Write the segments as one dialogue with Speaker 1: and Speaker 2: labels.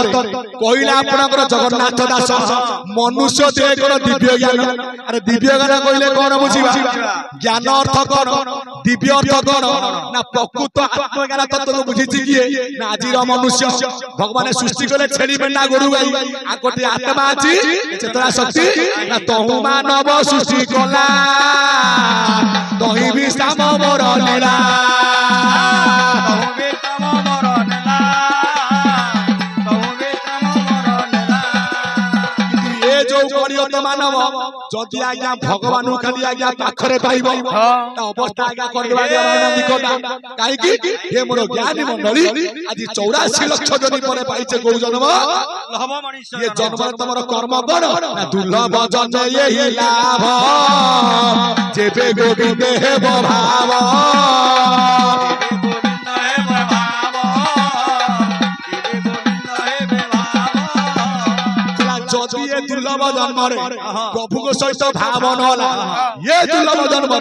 Speaker 1: कहले आपनकर जगन्नाथ दास मनुष्य देह कोन दिव्य ज्ञान अरे दिव्य ज्ञान कहले कोन बुझिबा ज्ञान अर्थ कोन दिव्य अर्थ कोन ना प्रकृत आत्मज्ञान तत्व बुझिछि किए ना आजिर मनुष्य भगवान सृष्टि कले छेड़ी मेंढा गोरु गाई आ कोटी आत्मा अछि चेतना शक्ति ना तहु मानव सृष्टि कला तही भी साम मोर लीला मानव जदि आज्ञा भगवान खाली आज्ञा पाखरे पाइबो ता अवस्था आज्ञा कर देबा निकटा काहे कि हे मोर ज्ञानी मंडली आज 84 लाख जदि परे पाइছে गौ जन्म लहब मनुष्य ये जन्म तमर कर्म कोन ना दुर्लभ जन्म यही लाभ जेबे गोविंद हेब भाव दुर्लभ जन्म प्रभु को सहित भाव नला ये दुर्लभ जन्म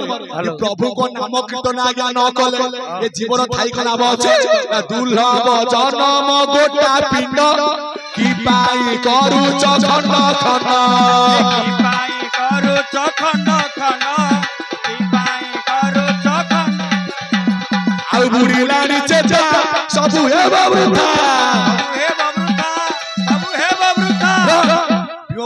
Speaker 1: प्रभु को नाम कीर्तन आज्ञा न कले ये जीवन थाई लाभ अछि दुर्लभ जन्म गोटा पिंड की पाई करू खंड खंड की पाई करू खंड खंड की पाई करू खंड आ बुढ़ी लाड़ी चेता सब हे बाबूता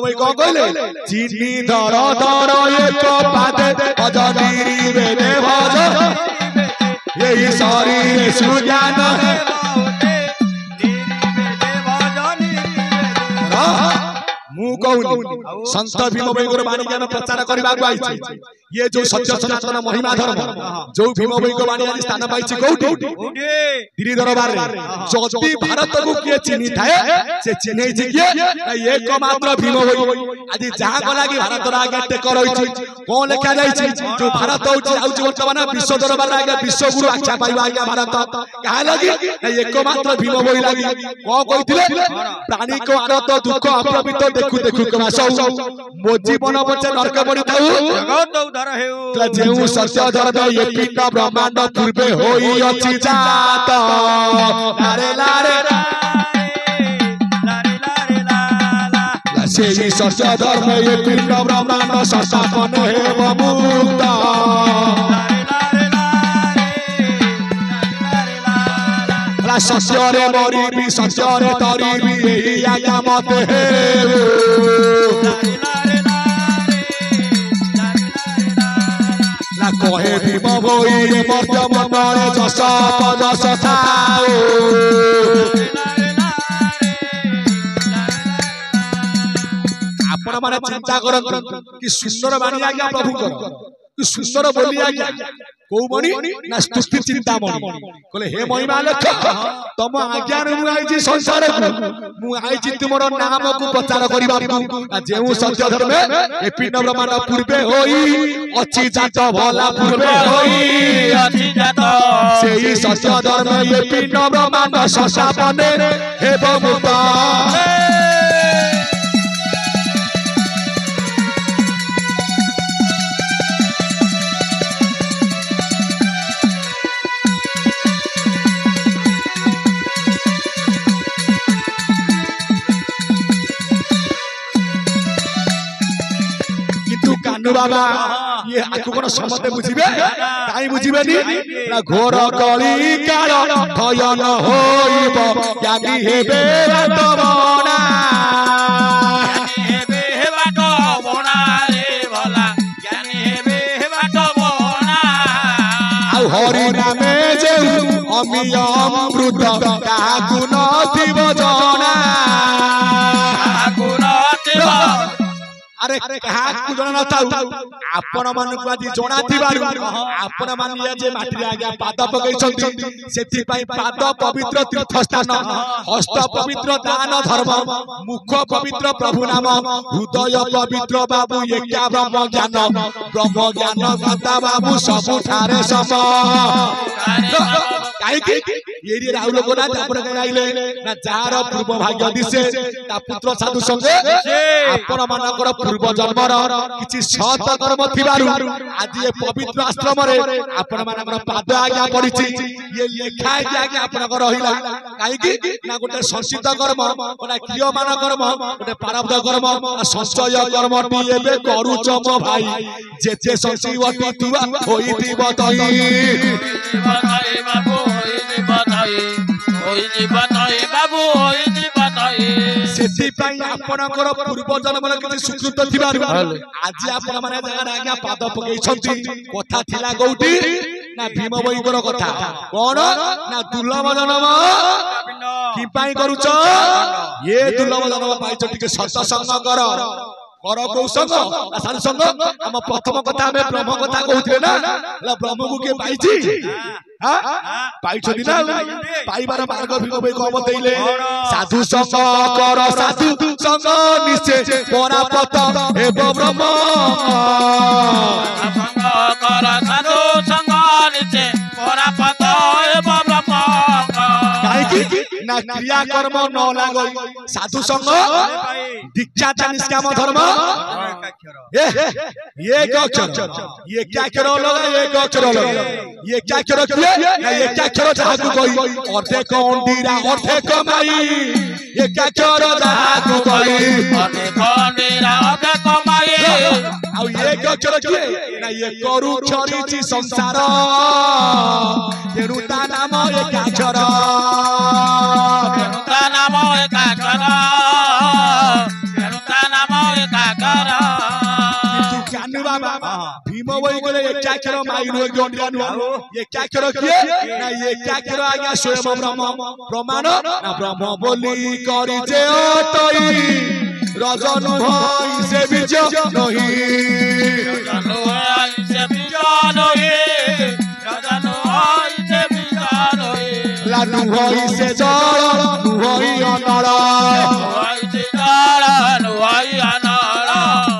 Speaker 1: भाई कौन कहले चिन्नी धर धर एक पादे अजनीरी बेदे भज यही शरीर सुज्ञान मु कहूनी संत भीम भाई को वाणी ज्ञान प्रचार करबा को आइछि ये जो सत्य सनातन महिमा धर्म जो भीम भाई को वाणी आज स्थान पाइछि कोठी गिरी दरबार रे जति भारत को के चिन्हि थाए से चिन्है छि के एकमात्र भीम भाई आज जहां को लागि भारत रा आगे टेक रहिछि कोन लेखा जाइछि जो भारत होछि आउछि वर्तमान विश्व दरबार आगे विश्व गुरु आख्या पाइबा आगे भारत कहा लागि एकमात्र भीम भाई लागि को कहिथिले प्राणी को आरत दुख अप्रमित देखु देखु कमा सौ मो जीवन बचे नरक पड़ी थाउ जगत उद्धार हेउ जेउ सत्य धर्म ये पिंड ब्रह्मांड पूर्वे होई अछि जात लारे लारे लारे लारे ला से सत्य धर्म ये पिंड ब्रह्मांड संस्थापन हेब मुक्त सत्य रे मरी भी सत्य रे तरी भी यही आज्ञा मत ला कहे भीम भई मर्त्य मंडले जस पदस थाओ आपण माने चिंता करत कि सुंदर बाणी आज्ञा प्रभु कर कि सुंदर बोली आज्ञा को मणि ना स्तुति चिंता मणि कहले हे महिमा लेख तम आज्ञा रे मु आइछि संसार को मु आइछि तुमरो नाम को प्रचार करिबा जेउ सत्य धर्म ए पिंड ब्रह्मांड पूर्वे होई अछि जात भला पूर्वे होई अछि जात सेही सत्य धर्म ए पिंड ब्रह्मांड संस्थापन हेब मुक्त कान्हू बाबा ये आकु कोन समते बुझिबे काई बुझिबेनी ना घोर कली काल भयन होइब ज्ञानी हेबे बात बना हेबे बात बना रे भला ज्ञानी हेबे बात बना आ हरि नामे जे अमिय अमृत काकु नथिब जना काकु नथिब अरे कहा को जणा नथाउ आपण मन को आज जणा थिबारु आपण मानिया जे माटी आज्ञा पाद पकई छथि सेति पई पाद पवित्र तीर्थ स्थान हस्त पवित्र दान धर्म मुख पवित्र प्रभु नाम हृदय पवित्र बाबू एका ब्रह्म ज्ञान माता बाबू सब थारे सम काई कि एरी राहुल को ना आपण के आइले ना जार पूर्व भाग्य दिसे ता पुत्र साधु संगे आपण मानकर पूर्व जन्मर किछि सत कर्म थिबारु आज ये पवित्र आश्रम रे आपण मानकर पाद आज्ञा पड़िछि ये लेखा आज्ञा आपनकर रहिला काईकी ना गोटे संचित कर्म गोटे क्रियमान कर्म गोटे प्रारब्ध कर्म संचय कर्म टी एबे करूच मो भाई जेते संचिवती तुआ होइतिब तई बाबू आपणकर पूर्व जन्मर किछि सुकृत थिबारु आज आपण माने जगह आज्ञा पाद पकेइछंती कथा थिला गौटी ना भीम बईकर कथा कोन ना दुर्लभ जन्म कि पाई करूछ ये दुर्लभ जन्म पाइछ टिके सत्संग कर कौ संग साधु संग हम प्रथम कथा में ब्रह्म कथा कहउथिले ना ब्रह्म को के पाइछि पाइछथि ना पाइबार मार्ग भीम बई को बतैले साधु संग कर साधु संग निश्चय परापत एवं ब्रह्म संग कर साधु संग निश्चय परापत एवं ब्रह्म ना क्रिया कर्म न लागई साधु संग दीक्षा चा निष्काम धर्म ये क्या अक्षर ये क्या अक्षर लगा ये क्या अक्षर लगा ये क्या अक्षर किए ना ये क्या अक्षर जहां कोई अर्धे कोंडीरा अर्धे कमाई ये क्या अक्षर जहां कोई अर्धे कोंडीरा अर्धे कमाई आ ये क्या अक्षर किए ना ये करू छरीची संसार तेरुता नाम ये क्या अक्षर तेरुता नाम ये क्या अक्षर भीम बई गले ये क्या अक्षर माइनो जोंडिया नु ये क्या अक्षर किए ना ये क्या अक्षर आज्ञा स्वयं ब्रह्म प्रमाण ना ब्रह्म बोली करी जे अतई रजनु होई से बीज नहीं रजनु होई से बीज नहीं रजनु होई से बीज नहीं लाडू होई से जल नु होई अनर होई से जल नु होई अनर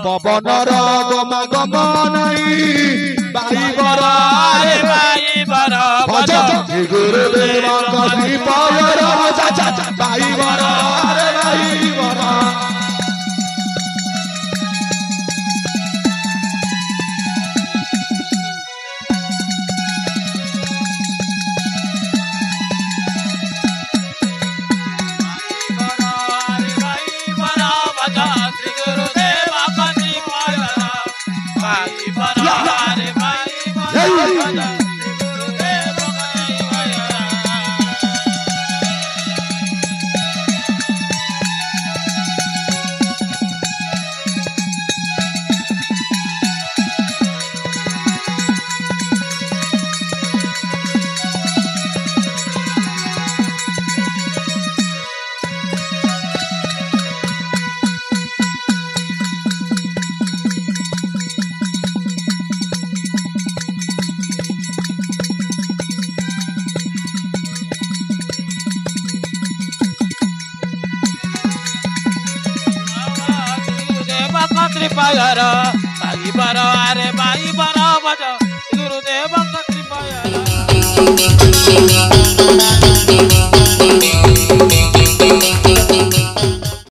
Speaker 1: पवनर गम गम नहीं बाईबर भज गुरुदेव कभी पायर बाईबर बाईबर कृपायर बाई बर अरे बाई बर भज गुरुदेव कृपायर